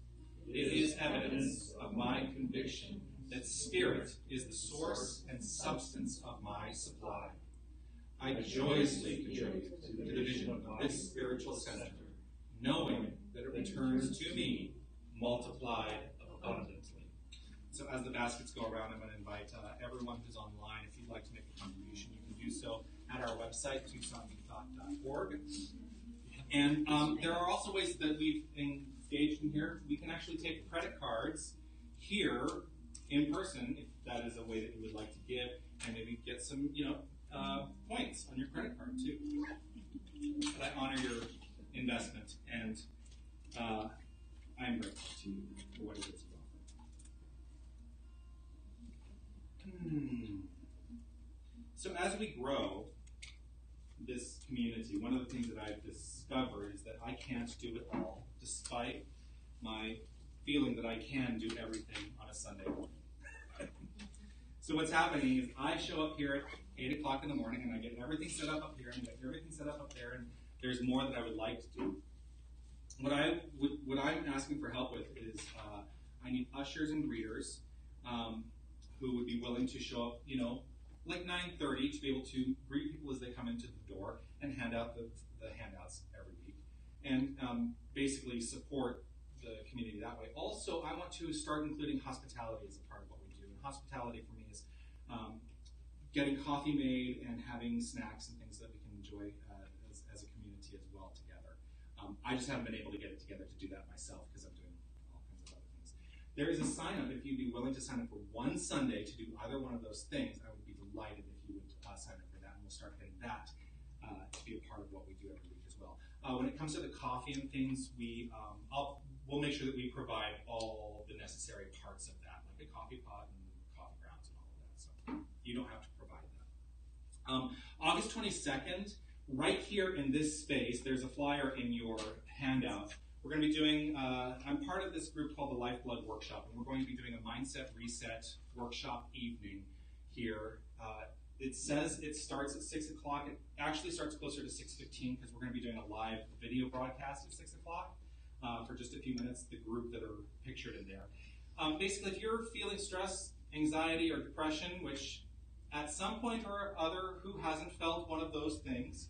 [SPEAKER 1] It is evidence of my conviction that spirit is the source and substance of my supply. I joyously contribute to the vision of this spiritual center, knowing that it returns to me multiplied abundantly. So as the baskets go around, I'm going to invite everyone who's online, if you'd like to make a contribution, you can do so at our website, tucsonyouthought.org. And there are also ways that we've engaged in here. We can actually take credit cards here in person, if that is a way that you would like to give, and maybe get some, points on your credit card too. But I honor your investment, and I'm grateful to you for what it is you offer. So as we grow this community, one of the things that I've discovered is that I can't do it all, despite my feeling that I can do everything on a Sunday morning. So what's happening is I show up here at 8 o'clock in the morning, and I get everything set up here, and I get everything set up there, and there's more that I would like to do. What I'm asking for help with is I need ushers and greeters who would be willing to show up, like 9:30 to be able to greet people as they come into the door and hand out the handouts every week. And basically support the community that way. Also, I want to start including hospitality as a part of what we do. And hospitality for me is getting coffee made and having snacks and things that we can enjoy as a community as well together. I just haven't been able to get it together to do that myself because I'm doing all kinds of other things. There is a sign up if you'd be willing to sign up for one Sunday to do either one of those things. I would be delighted if you would sign up for that, and we'll start getting that to be a part of what we do every week as well. When it comes to the coffee and things, we'll make sure that we provide all the necessary parts of that, like a coffee pot and coffee grounds and all of that. So you don't have to provide that. August 22nd, right here in this space, there's a flyer in your handout. We're going to be doing, I'm part of this group called the Lifeblood Workshop, and we're going to be doing a Mindset Reset workshop evening here. It says it starts at 6 o'clock. It actually starts closer to 6:15 because we're going to be doing a live video broadcast at 6 o'clock for just a few minutes, the group that are pictured in there. Basically, if you're feeling stress, anxiety, or depression, which at some point or other, who hasn't felt one of those things,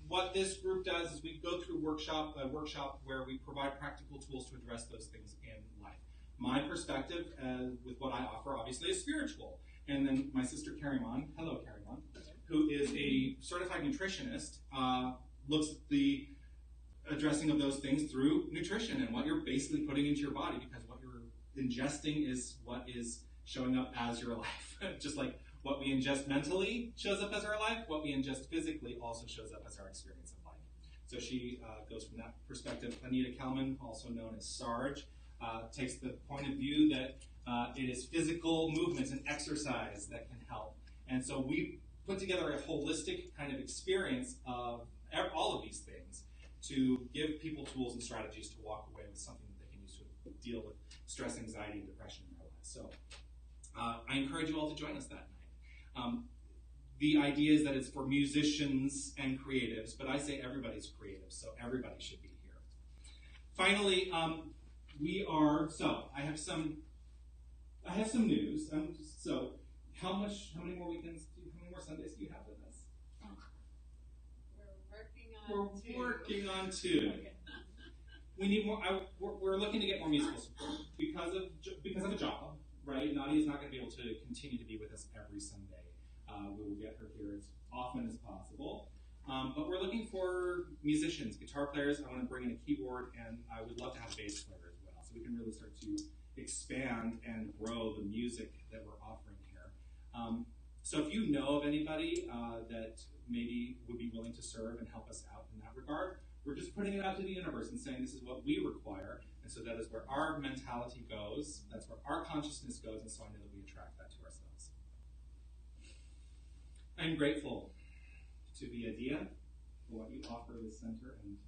[SPEAKER 1] what this group does is we go through a workshop where we provide practical tools to address those things in life. My perspective with what I offer, obviously, is spiritual. And then my sister Carrie-Mon, hello Carrie-Mon, who is a certified nutritionist, looks at the addressing of those things through nutrition and what you're basically putting into your body, because what you're ingesting is what is showing up as your life. Just like what we ingest mentally shows up as our life, what we ingest physically also shows up as our experience of life. So she goes from that perspective. Anita Kelman, also known as Sarge, takes the point of view that it is physical movement and exercise that can help. And so we put together a holistic kind of experience of all of these things to give people tools and strategies to walk away with something that they can use to deal with stress, anxiety, and depression in their lives. So I encourage you all to join us that night. The idea is that it's for musicians and creatives, but I say everybody's creative, so everybody should be here. Finally, I have some news. So how many more Sundays do you have with us? We're working on two.
[SPEAKER 5] Okay.
[SPEAKER 1] We need more. We're looking to get more musical support because of a job, right? Nadia's not going to be able to continue to be with us every Sunday. We will get her here as often as possible. But we're looking for musicians, guitar players. I want to bring in a keyboard, and I would love to have a bass player as well, so we can really start to expand and grow the music that we're offering here. So if you know of anybody that maybe would be willing to serve and help us out in that regard, we're just putting it out to the universe and saying this is what we require, and so that is where our mentality goes, that's where our consciousness goes, and so I know that we attract that to ourselves. I'm grateful to be Adia for what you offer this center and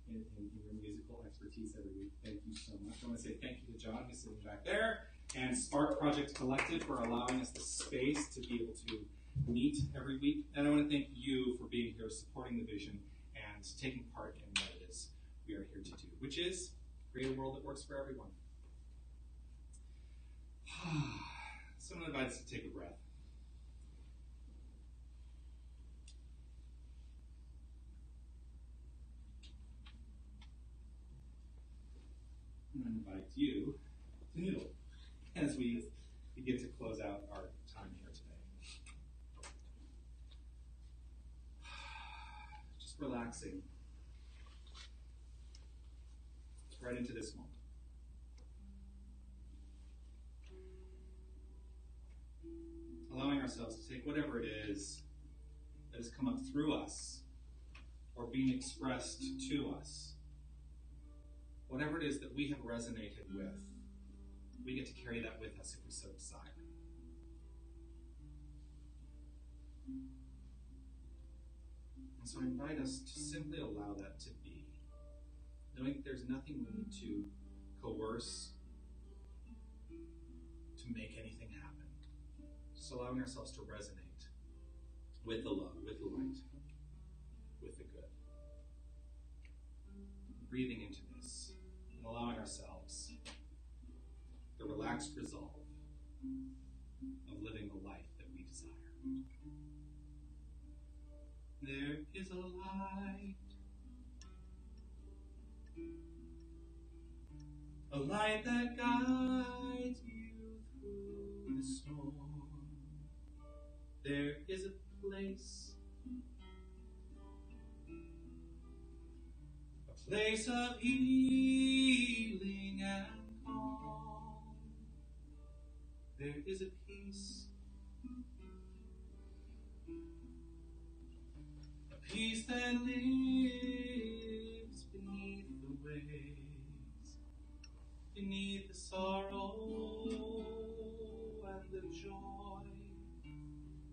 [SPEAKER 1] in your musical expertise every week. Thank you so much. I want to say thank you to John, who's sitting back there, and Spark Project Collective for allowing us the space to be able to meet every week. And I want to thank you for being here, supporting the vision, and taking part in what it is we are here to do, which is create a world that works for everyone. So I'm going to invite us to take a breath. I'm going to invite you to noodle as we begin to close out our time here today. Just relaxing right into this moment. Allowing ourselves to take whatever it is that has come up through us or being expressed to us. Whatever it is that we have resonated with, we get to carry that with us if we so desire. And so I invite us to simply allow that to be, knowing that there's nothing we need to coerce to make anything happen. Just allowing ourselves to resonate with the love, with the light, with the good. Breathing into this and allowing ourselves the relaxed resolve of living the life that we desire. There is a light that guides you through the storm. There is a place of healing and calm. There is a peace. A peace that lives beneath the waves, beneath the sorrow and the joy.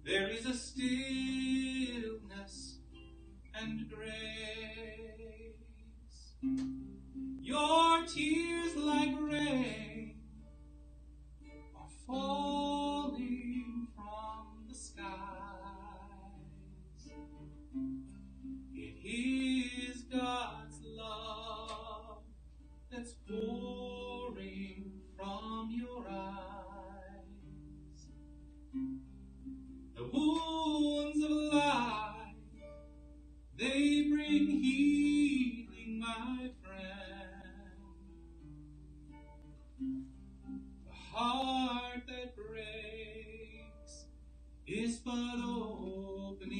[SPEAKER 1] There is a stillness and grace. Your tears like rain are falling from the skies. It is God's love that's pouring from your eyes. The wounds of life, they bring healing, my friend. The heart that breaks is but opening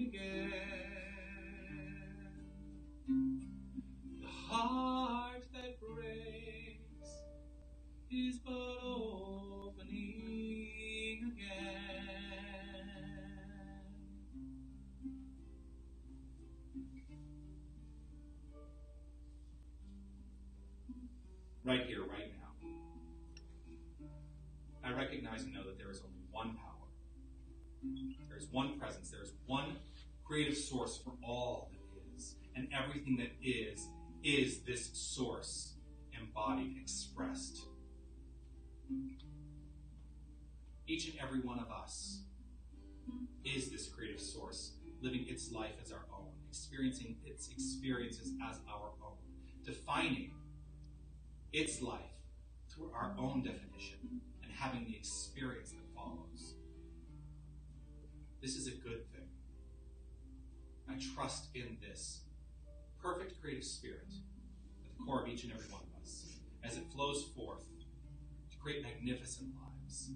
[SPEAKER 1] again. The heart that breaks is but opening again. Right here, right now, I recognize and know that there is only one power. There is one presence. There is one creative source for all that is. And everything that is this source embodied, expressed. Each and every one of us is this creative source, living its life as our own, experiencing its experiences as our own, defining its life through our own definition, and having the experience that follows. This is a good thing. I trust in this perfect creative spirit at the core of each and every one of us, as it flows forth to create magnificent lives.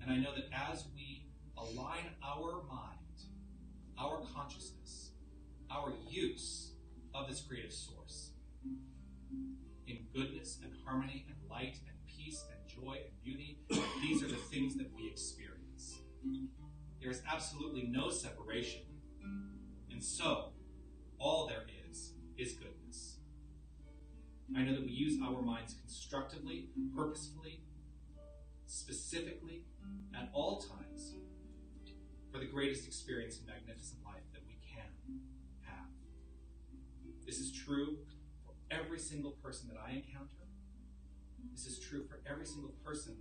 [SPEAKER 1] And I know that as we align our mind, our consciousness, our use of this creative source in goodness and harmony and light and peace and joy and beauty, these are the things that we experience. There is absolutely no separation. And so, all there is goodness. I know that we use our minds constructively, purposefully, specifically, at all times, for the greatest experience and magnificent life that we can have. This is true for every single person that I encounter. This is true for every single person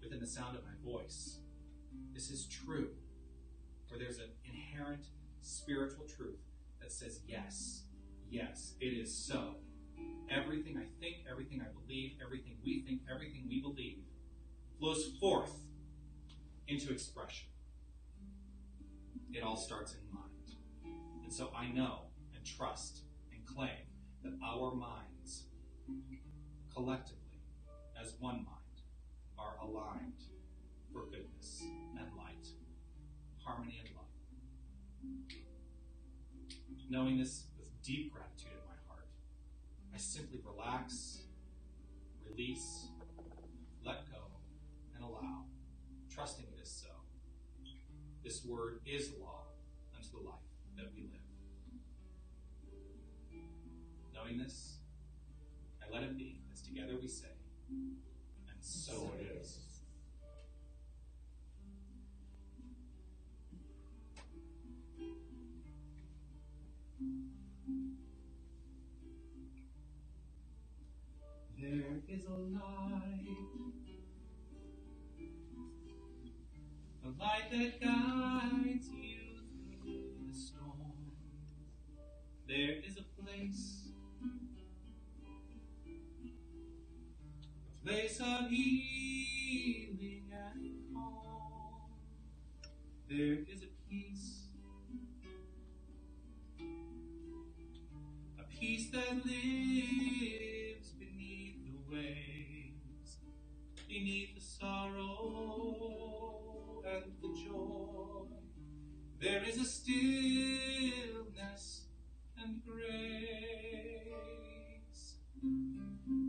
[SPEAKER 1] within the sound of my voice. This is true, for there's an inherent spiritual truth that says, yes, yes, it is so. Everything I think, everything I believe, everything we think, everything we believe flows forth into expression. It all starts in mind. And so I know and trust and claim that our minds, collectively, as one mind, are aligned for goodness and light, harmony and love. Knowing this with deep gratitude in my heart, I simply relax, release, let go, and allow, trusting it is so. This word is law unto the life that we live. Knowing this, I let it be, as together we say, and so it is. There is a light that guides you through the storm. There is a place of healing and calm. There is a peace that lives beneath the waves, beneath the sorrow and the joy. There is a stillness and grace.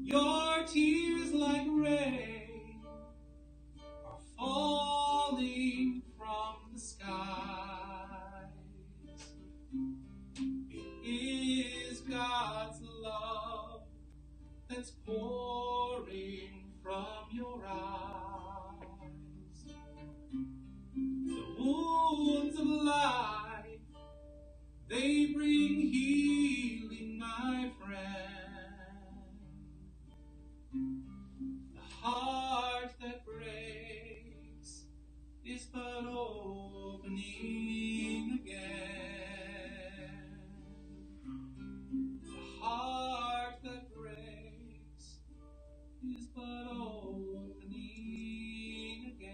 [SPEAKER 1] Your tears like rain rise. The wounds of life, they bring healing, my friend. The heart that breaks is but opening again. The heart that breaks is but opening again.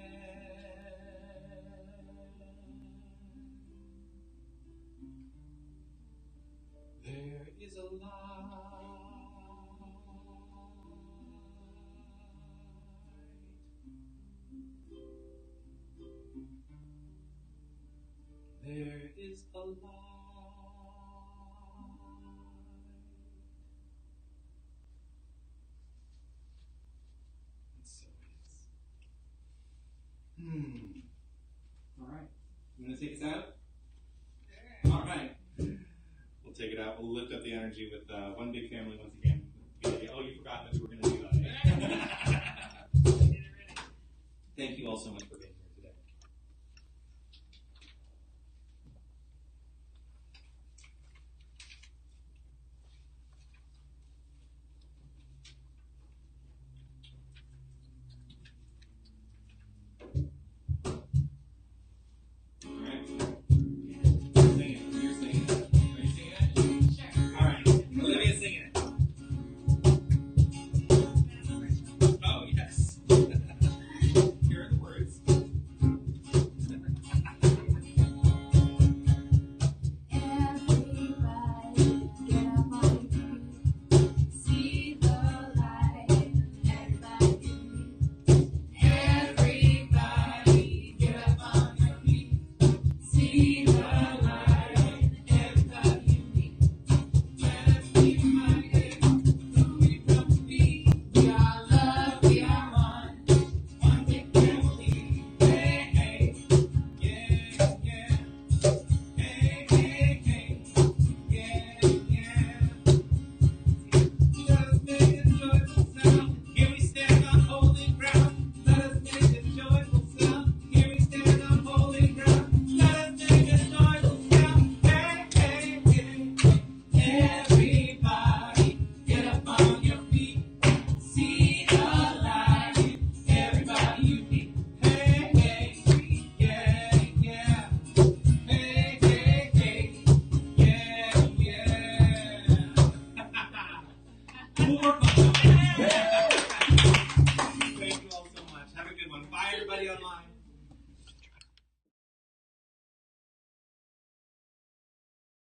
[SPEAKER 1] There is a There is a light. And so it is. All right. You want to take us out?
[SPEAKER 5] Sure.
[SPEAKER 1] All right. We'll take it out. We'll lift up the energy with one big family once again. Oh, you forgot that we were going to do that.
[SPEAKER 5] Get it ready.
[SPEAKER 1] Thank you all so much for being here today. All right. Sing it. You're singing it. Are you singing it?
[SPEAKER 5] Sure.
[SPEAKER 1] All right. Olivia's singing it. Oh, yes. Here are the words.
[SPEAKER 6] Everybody get up on your feet. See the light. Everybody get up on your feet. See the light. Everybody let us be reminded who we've come to be. We are love, we are one big family. Hey, hey,
[SPEAKER 1] Yeah, yeah. Hey, hey, hey. Yeah, yeah. Let us make a joyful sound. Here we stand on holy ground. Let us make a joyful sound. Here we stand on holy ground. Let us make a joyful sound. Hey, hey, hey.
[SPEAKER 6] everybody get up on your feet. See the light. Everybody you meet.
[SPEAKER 1] Hey, hey, yeah, yeah. Hey, hey, hey. Yeah, yeah. More fun.